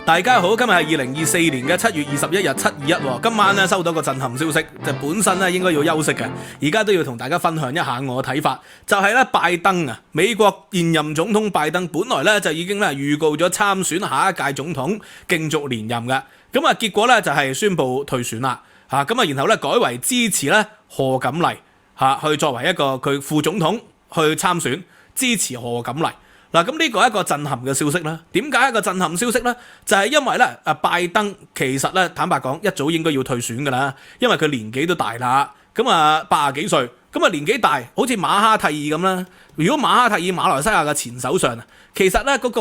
大家好，今日係2024年嘅7月21日721，今晚咧收到個震撼消息，就本身咧應該要休息嘅，而家都要同大家分享一下我嘅睇法，就係咧拜登啊，美國現任總統拜登本來咧就已經咧預告咗參選下一屆總統，競逐連任嘅，咁啊結果咧就係宣布退選啦，咁啊然後咧改為支持咧賀錦麗去作為一個佢副總統去參選，支持賀錦麗。嗱，咁呢個係一個震撼嘅消息啦。點解一個震撼消息呢？就係因為咧，拜登其實咧坦白講一早應該要退選㗎啦，因為佢年紀都大啦，咁啊80幾歲，咁啊年紀大，好似馬哈蒂爾咁啦。如果馬哈蒂爾馬來西亞嘅前首相啊，其實咧嗰個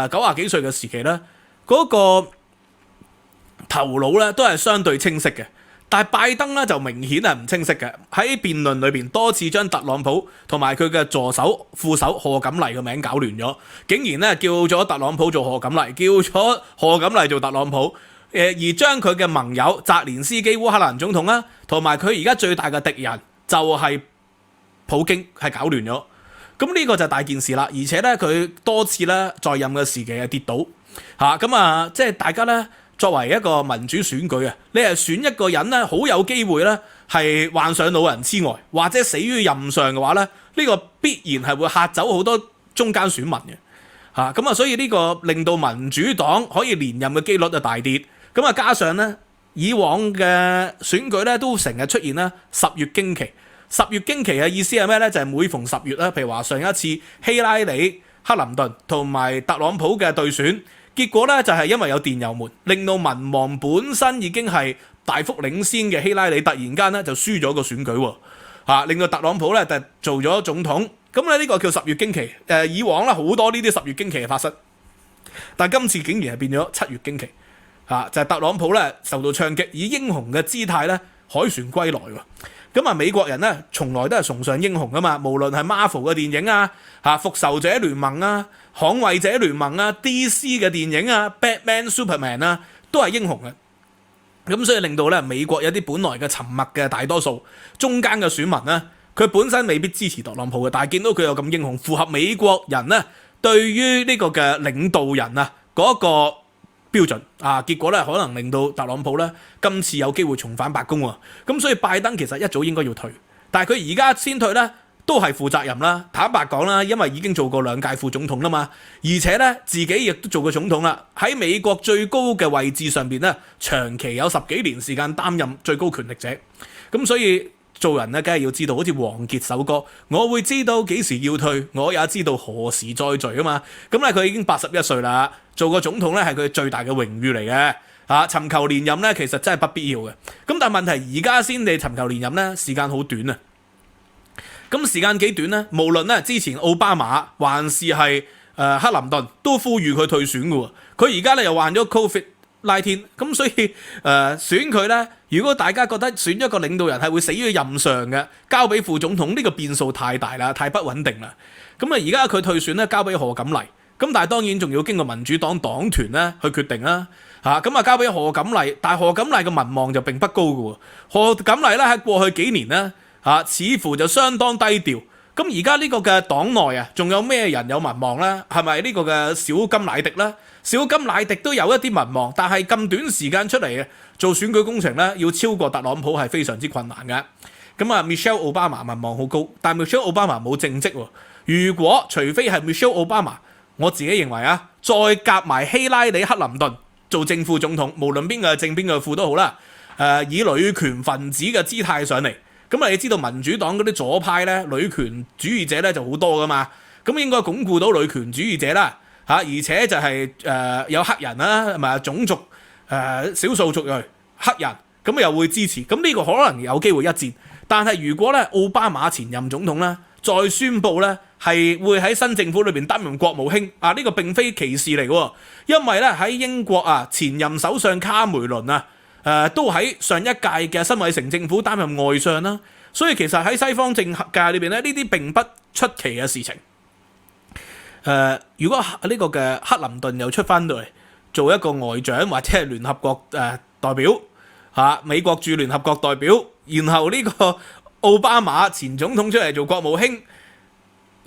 90幾歲嘅時期咧，嗰個頭腦咧都係相對清晰嘅。但係拜登咧就明顯係唔清晰嘅，喺辯論裏邊多次將特朗普同埋佢嘅助手副手賀錦麗嘅名搞亂咗，竟然咧叫咗特朗普做賀錦麗，叫咗賀錦麗做特朗普，而將佢嘅盟友澤連斯基烏克蘭總統啦，同埋佢而家最大嘅敵人就係普京係搞亂咗，咁呢個就大件事啦，而且咧佢多次咧在任嘅時期係跌倒咁即係大家咧。作為一個民主選舉啊，你係選一個人咧，好有機會咧係患上老人痴呆或者死於任上嘅話咧，呢個必然係會嚇走好多中間選民嘅咁所以呢個令到民主黨可以連任嘅機率就大跌。咁加上咧以往嘅選舉咧都成日出現咧10月驚奇。10月驚奇嘅意思係咩咧？就係每逢10月啦，譬如話上一次希拉里、克林頓同埋特朗普嘅對選。結果咧就係因為有電郵門，令到民望本身已經係大幅領先嘅希拉里，突然間咧就輸咗個選舉喎，令到特朗普咧就做咗總統。咁咧呢個叫10月驚奇。以往咧好多呢啲10月驚奇嘅發生，但係今次竟然係變咗7月驚奇，就係特朗普咧受到槍擊，以英雄嘅姿態咧凱旋歸來喎。咁美國人咧從來都係崇尚英雄噶嘛，無論係 Marvel 嘅電影復仇者聯盟捍衛者聯盟DC 嘅電影Batman、Superman 都係英雄嘅。咁所以令到咧美國有啲本來嘅沉默嘅大多數中間嘅選民佢本身未必支持特朗普嘅，但係見到佢有咁英雄，符合美國人對於呢個嘅領導人嗰個標準結果咧可能令到特朗普咧今次有機會重返白宮喎。咁所以拜登其實一早應該要退，但係佢而家先退咧都係負責任啦。坦白講啦，因為已經做過2屆副總統啦嘛，而且咧自己亦都做過總統啦，喺美國最高嘅位置上邊咧長期有10幾年時間擔任最高權力者。咁所以做人咧梗係要知道，好似王傑首歌，我會知道幾時要退，我也知道何時再聚啊嘛。咁咧佢已經81歲啦，做個總統咧係佢最大嘅榮譽嚟嘅。尋求連任咧其實真係不必要嘅。咁但係問題而家先你尋求連任咧時間好短啊。咁時間幾短呢？無論咧之前奧巴馬還是係克林頓都呼籲佢退選嘅喎。佢而家咧又患咗 COVID-19，咁所以選佢咧，如果大家覺得選一個領導人係會死於任上嘅，交俾副總統呢個變數太大啦，太不穩定啦。咁而家佢退選咧，交俾賀錦麗。咁但係當然仲要經過民主黨黨團咧去決定啦。交俾賀錦麗，但係賀錦麗嘅民望就並不高嘅喎。賀錦麗咧喺過去幾年咧似乎就相當低調。咁而家呢個嘅黨內仲有咩人有民望咧？係咪呢個嘅小甘迺迪咧？小甘迺迪都有一啲民望，但係咁短時間出嚟嘅做選舉工程咧，要超過特朗普係非常之困難嘅。咁Michelle Obama 民望好高，但係 Michelle Obama 冇政績喎。如果除非係 Michelle Obama，我自己認為再夾埋希拉里克林頓做正副總統，無論邊個係正邊個係副都好啦。以女權分子嘅姿態上嚟。咁你知道民主黨嗰啲左派咧，女權主義者咧就好多噶嘛，咁應該鞏固到女權主義者啦，而且就係有黑人啦，係咪種族少數族裔黑人，咁又會支持，咁呢個可能有機會一戰。但係如果咧奧巴馬前任總統咧再宣布咧係會喺新政府裏邊擔任國務卿，呢個並非歧視嚟嘅，因為咧喺英國前任首相卡梅倫都喺上一屆嘅辛偉誠政府擔任外相啦，所以其實喺西方政界裏邊咧，呢啲並不出奇嘅事情。如果呢個嘅克林頓又出翻嚟做一個外長或者係聯合國代表美國駐聯合國代表，然後呢個奧巴馬前總統出嚟做國務卿，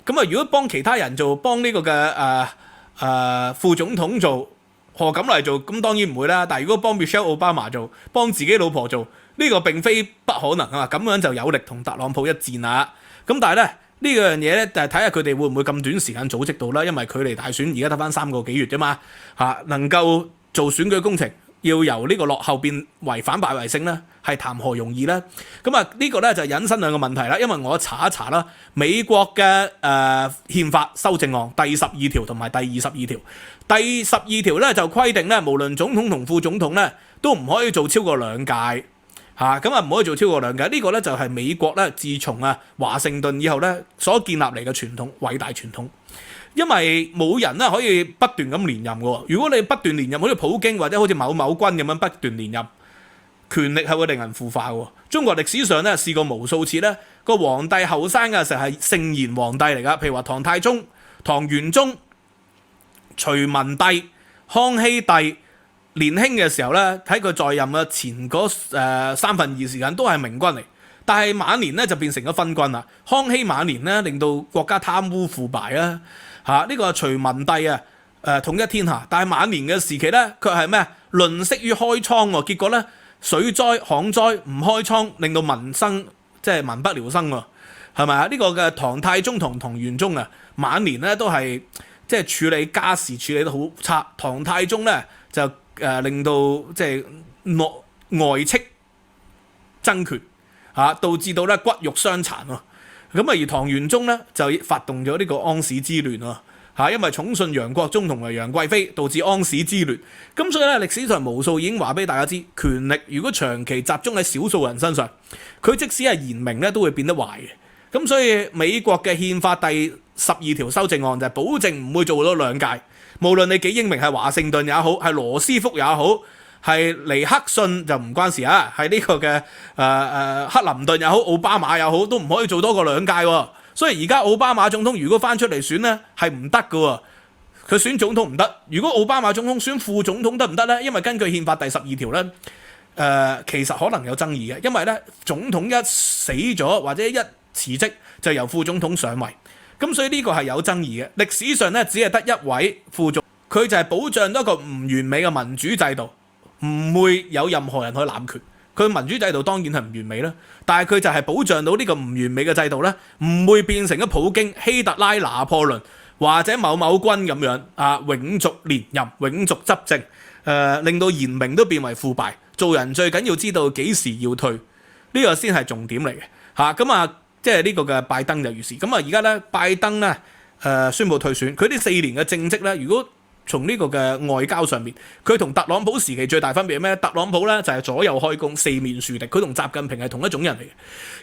咁如果幫其他人做，幫呢個嘅副總統做，賀錦麗做，咁當然唔會啦。但係如果幫 Michelle Obama 做，幫自己老婆做，呢個並非不可能啊！咁樣就有力同特朗普一戰啦。咁但係咧呢樣嘢咧，就係睇下佢哋會唔會咁短時間組織到啦。因為距離大選而家得翻3個幾月啫嘛，能夠做選舉工程，要由呢個落後變為反敗為勝咧，係談何容易咧？咁呢個咧就引申兩個問題啦。因為我查一查啦，美國嘅憲法修正案第12條同埋第22條。第12條咧就規定咧，無論總統同副總統咧都唔可以做超過2屆。唔可以做超過2屆，呢個咧就係美國咧自從華盛頓以後咧所建立嚟嘅傳統，偉大傳統。因為冇人咧可以不斷咁連任嘅。如果你不斷連任，好似普京或者好似某某君咁樣不斷連任，權力係會令人腐化嘅。中國歷史上咧試過無數次咧，個皇帝後生嘅時候係聖賢皇帝嚟㗎，譬如話唐太宗、唐玄宗、隋文帝、康熙帝。年輕嘅時候咧，喺佢在任嘅前嗰2/3時間都係明君嚟，但係晚年咧就變成咗昏君啦。康熙晚年咧令到國家貪污腐敗啊，呢個隋文帝統一天下，但係晚年嘅時期咧，佢係咩吝嗇於開倉喎，結果咧水災、旱災唔開倉，令到民生即係民不聊生喎，係咪啊？呢個嘅唐太宗同唐玄宗晚年咧都係即係處理家事處理得好差。唐太宗咧就令到即係外戚爭權導致到咧骨肉相殘喎。咁而唐玄宗咧就發動咗呢個安史之亂喎，因為寵信楊國忠同埋楊貴妃，導致安史之亂。咁所以咧歷史上無數已經話俾大家知，權力如果長期集中喺少數人身上，佢即使係賢明咧都會變得壞嘅。咁所以美國嘅憲法第12條修正案就係保證唔會做到2屆。無論你幾英明，係華盛頓也好，係羅斯福也好，係尼克遜就唔關事啊，係呢個嘅克林頓也好，奧巴馬也好，都唔可以做多過2屆喎。所以而家奧巴馬總統如果翻出嚟選咧，係唔得㗎喎。佢選總統唔得，如果奧巴馬總統選副總統得唔得咧？因為根據憲法第12條咧，其實可能有爭議嘅，因為咧總統一死咗或者一辭職，就由副總統上位。咁所以呢個係有爭議嘅。歷史上咧只係得一位副總，佢就係保障到一個唔完美嘅民主制度，唔會有任何人去濫權。佢民主制度當然係唔完美啦，但係佢就係保障到呢個唔完美嘅制度咧，唔會變成咗普京、希特拉、拿破崙或者某某君咁樣永續連任、永續執政，令到賢明都變為腐敗。做人最緊要知道幾時要退，呢個先係重點嚟嘅。即係呢個嘅拜登就如是。咁而家咧拜登咧宣布退選，佢呢4年嘅政績咧，如果從呢個嘅外交上面，佢同特朗普時期最大分別係咩？特朗普咧就係左右開弓、四面樹敵，佢同習近平係同一種人嚟嘅。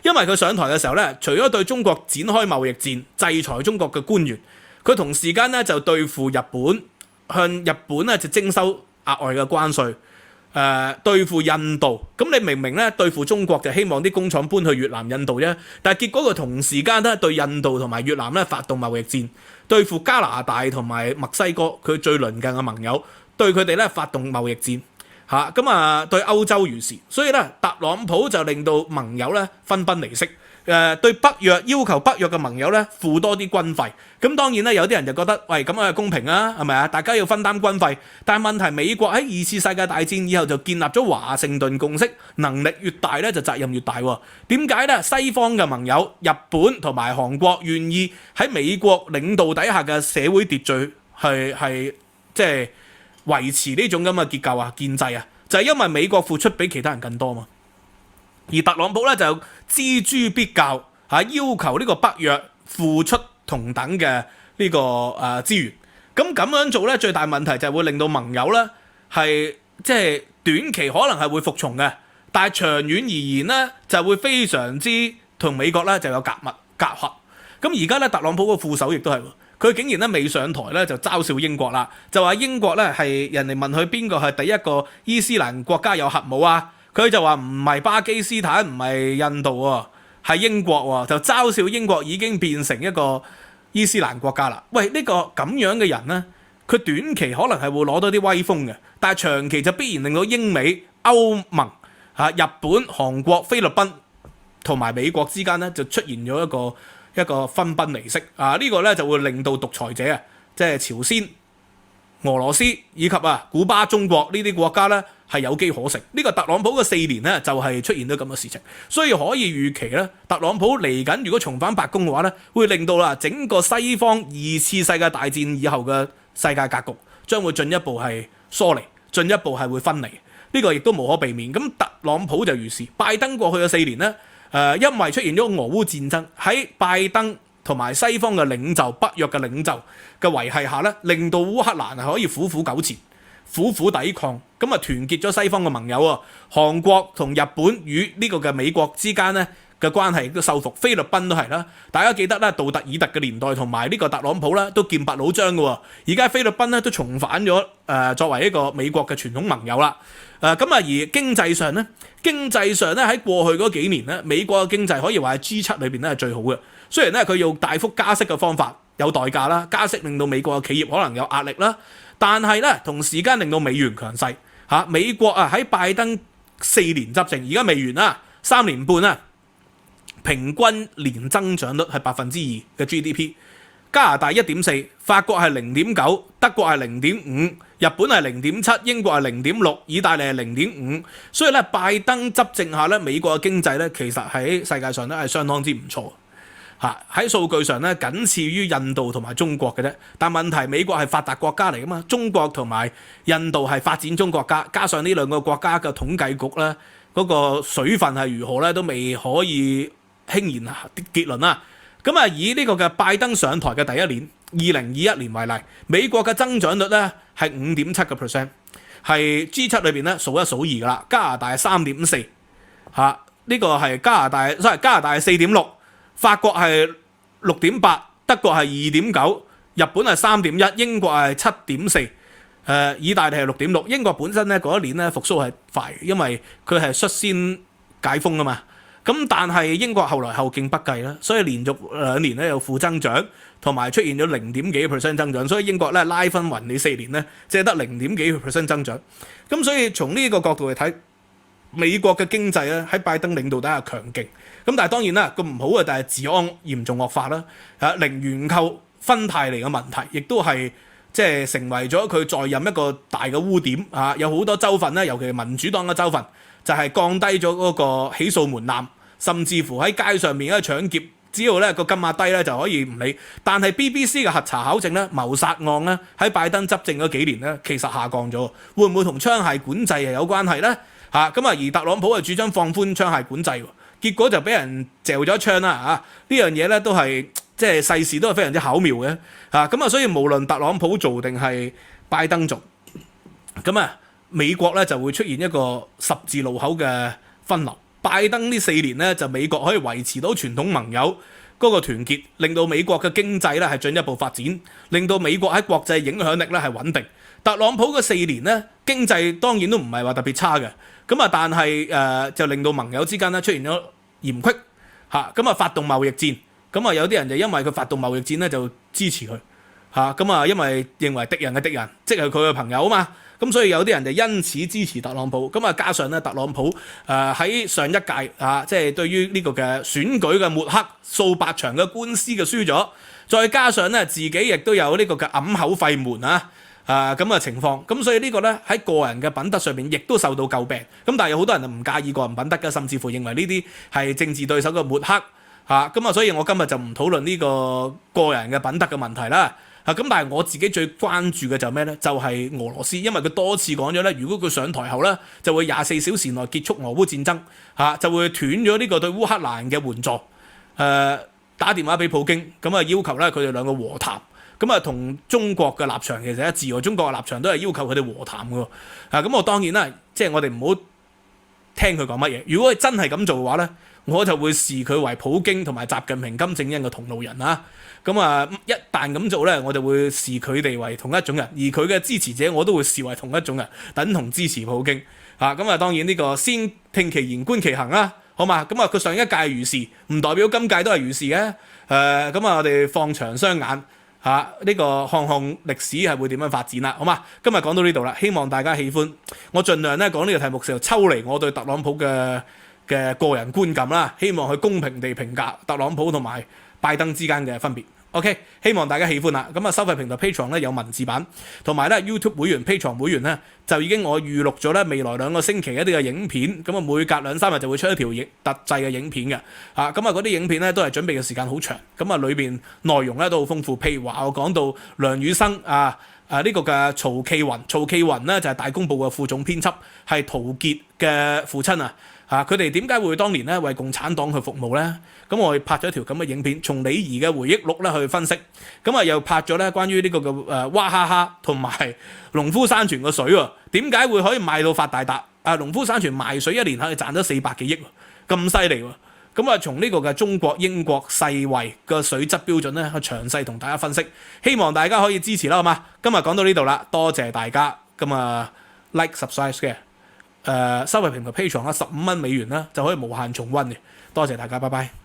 因為佢上台嘅時候咧，除咗對中國展開貿易戰、制裁中國嘅官員，佢同時間咧就對付日本，向日本咧就徵收額外嘅關稅。對付印度，咁你明明咧對付中國就希望啲工廠搬去越南、印度啫，但係結果佢同時間咧對印度同埋越南咧發動貿易戰，對付加拿大同埋墨西哥佢最鄰近嘅盟友，對佢哋咧發動貿易戰，對歐洲如是，所以咧特朗普就令到盟友咧分崩離析。對北約要求北約嘅盟友咧付多啲軍費，咁當然咧有啲人就覺得喂咁係公平啊，係咪啊？大家要分擔軍費，但係問題美國喺2次世界大戰以後就建立咗華盛頓共識，能力越大咧就責任越大喎。點解咧？西方嘅盟友日本同埋韓國願意喺美國領導底下嘅社會秩序係即係維持呢種咁嘅結構建制就係因為美國付出比其他人更多嘛。而特朗普咧就錙銖必較要求呢個北約付出同等嘅呢個資源。咁樣做咧最大問題就係會令到盟友咧係即係短期可能係會服從嘅，但係長遠而言咧就會非常之同美國咧就有隔閡。咁而家咧特朗普個副手亦都係，佢竟然咧未上台咧就嘲笑英國啦，就話英國咧係人哋問佢邊個係第一個伊斯蘭國家有核武啊？佢就話唔係巴基斯坦，唔係印度喎，係英國喎，就嘲笑英國已經變成一個伊斯蘭國家啦。喂，呢個咁樣嘅人呢，佢短期可能係會攞到啲威風嘅，但係長期就必然令到英美、歐盟、日本、韓國、菲律賓同埋美國之間呢，就出現咗一個分崩離析。呢個呢就會令到獨裁者即係朝鮮、俄羅斯以及古巴、中國呢啲國家咧係有機可乘。呢個特朗普嘅4年咧就係出現咗咁嘅事情，所以可以預期咧，特朗普嚟緊如果重返白宮嘅話咧，會令到整個西方2次世界大戰以後嘅世界格局將會進一步係疏離，進一步係會分離。呢個亦都無可避免。咁特朗普就如是，拜登過去嘅4年咧，因為出現咗俄烏戰爭，喺拜登同埋西方嘅領袖、北約嘅領袖嘅維繫下咧，令到烏克蘭係可以苦苦糾纏、苦苦抵抗，咁團結咗西方嘅盟友啊，韓國同日本與呢個嘅美國之間咧嘅關係都修復，菲律賓都係啦。大家記得杜特爾特嘅年代同埋呢個特朗普都劍拔弩張嘅喎，而家菲律賓都重返咗作為一個美國嘅傳統盟友啦。而經濟上咧喺過去嗰幾年咧，美國嘅經濟可以話係 G7 裏邊咧係最好嘅。雖然咧佢用大幅加息嘅方法有代價啦，加息令到美國嘅企業可能有壓力啦，但係咧同時間令到美元強勢嚇。美國喺拜登4年執政，而家未完啦，3年半平均年增長率係2%嘅 GDP。加拿大1.4，法國係0.9，德國係0.5，日本係0.7，英國係0.6，意大利係0.5。所以咧，拜登執政下咧，美國嘅經濟咧其實喺世界上咧係相當之唔錯嚇。喺數據上咧，僅次於印度同埋中國嘅啫。但問題美國係發達國家嚟噶嘛，中國同埋印度係發展中國家，加上呢兩個國家嘅統計局咧嗰個水分係如何咧，都未可以輕言結論啦。咁以呢個嘅拜登上台嘅第一年2021年為例，美國嘅增長率咧係5.7%，係 G7 裏邊咧數一數二噶啦。加拿大係3.4，呢個係加拿大係4.6，法國係6.8，德國係2.9，日本係3.1，英國係7.4，意大利係6.6。英國本身咧嗰一年咧復甦係快，因為佢係率先解封啊嘛。咁但係英國後來後勁不繼啦，所以連續2年咧有負增長，同埋出現咗0點幾%增長，所以英國咧拉分勻你4年咧，只係得0點幾%增長。咁所以從呢個角度嚟睇，美國嘅經濟咧喺拜登領導底下強勁。咁但係當然啦，個唔好嘅就係治安嚴重惡化啦，零元購芬太尼嘅問題，亦都係成為咗佢在任一個大嘅污點啊！有好多州份咧，尤其係民主黨嘅州份，就係降低咗嗰個起訴門檻，甚至乎喺街上面搶劫，只要咧個金額低咧就可以唔理。但係 BBC 嘅核查考證咧，謀殺案咧喺拜登執政嗰幾年咧，其實下降咗，會唔會同槍械管制係有關係咧？而特朗普係主張放寬槍械管制，結果就俾人嚼咗一槍啦！呢樣嘢咧都係世事都係非常之巧妙嘅所以無論特朗普做定係拜登做，美國咧就會出現一個十字路口嘅分流。拜登呢4年咧就美國可以維持到傳統盟友嗰個團結，令到美國嘅經濟咧係進一步發展，令到美國喺國際影響力咧係穩定。特朗普嘅4年咧經濟當然都唔係話特別差嘅，但係就令到盟友之間咧出現咗嫌隙發動貿易戰。有啲人就因為佢發動貿易戰咧就支持佢因為認為敵人嘅敵人即係佢嘅朋友啊嘛。咁所以有啲人就因此支持特朗普，加上咧特朗普喺上一屆對於呢個嘅選舉嘅抹黑數百場嘅官司嘅輸咗，再加上咧自己亦都有呢個嘅揞口廢門咁嘅情況，咁所以呢個咧喺個人嘅品德上面亦都受到詬病。咁但係有好多人就唔介意個人品德嘅，甚至乎認為呢啲係政治對手嘅抹黑所以我今日就唔討論呢個人嘅品德嘅問題啦。但係我自己最關注嘅就係咩呢？就係俄羅斯，因為佢多次講咗咧，如果佢上台後咧，就會24小時內結束俄烏戰爭，就會斷咗呢個對烏克蘭嘅援助，打電話俾普京，要求咧佢哋兩個和談，同中國嘅立場其實一致喎，中國嘅立場都係要求佢哋和談嘅喎，咁我當然啦，我哋唔好聽佢講乜嘢，如果佢真係咁做嘅話咧，我就會視佢為普京同埋習近平、金正恩嘅同路人一旦咁做咧，我就會視佢哋為同一種人，而佢嘅支持者我都會視為同一種人，等同支持普京當然呢個先聽其言觀其行啦，好嘛？佢上一屆如是，唔代表今屆都係如是嘅。我哋放長雙眼呢個看看歷史係會點樣發展啦，好嘛？今日講到呢度啦，希望大家喜歡。我盡量咧講呢個題目時候抽離我對特朗普嘅個人觀感啦，希望佢公平地評價特朗普同埋拜登之間嘅分別。OK， 希望大家喜歡啦。咁啊，收費平台 Patreon 咧有文字版，同埋咧 YouTube 會員 Patreon 會員咧就已經我預錄咗咧未來2個星期一啲嘅影片，咁啊每隔2-3日就會出一條特製嘅影片嘅。咁啊嗰啲影片咧都係準備嘅時間好長，咁啊裏邊內容咧都好豐富。譬如話我講到梁羽生呢個嘅曹企雲咧就係大公報嘅副總編輯，係陶傑嘅父親啊。佢哋點解會當年咧為共產黨去服務咧？咁我哋拍咗一條咁嘅影片，從李怡嘅回憶錄咧去分析。咁啊又拍咗咧關於呢個嘅娃哈哈同埋農夫山泉嘅水喎，點解會可以賣到發大達？農夫山泉賣水一年可以賺咗400幾億，咁犀利喎！咁啊從呢個嘅中國、英國、世衛嘅水質標準咧，去詳細同大家分析，希望大家可以支持啦，好嘛？今日講到呢度啦，多謝大家。咁啊 like subscribe 嘅。收費平台 Patreon 啦，$15啦就可以無限重溫嘅，多謝大家，拜拜。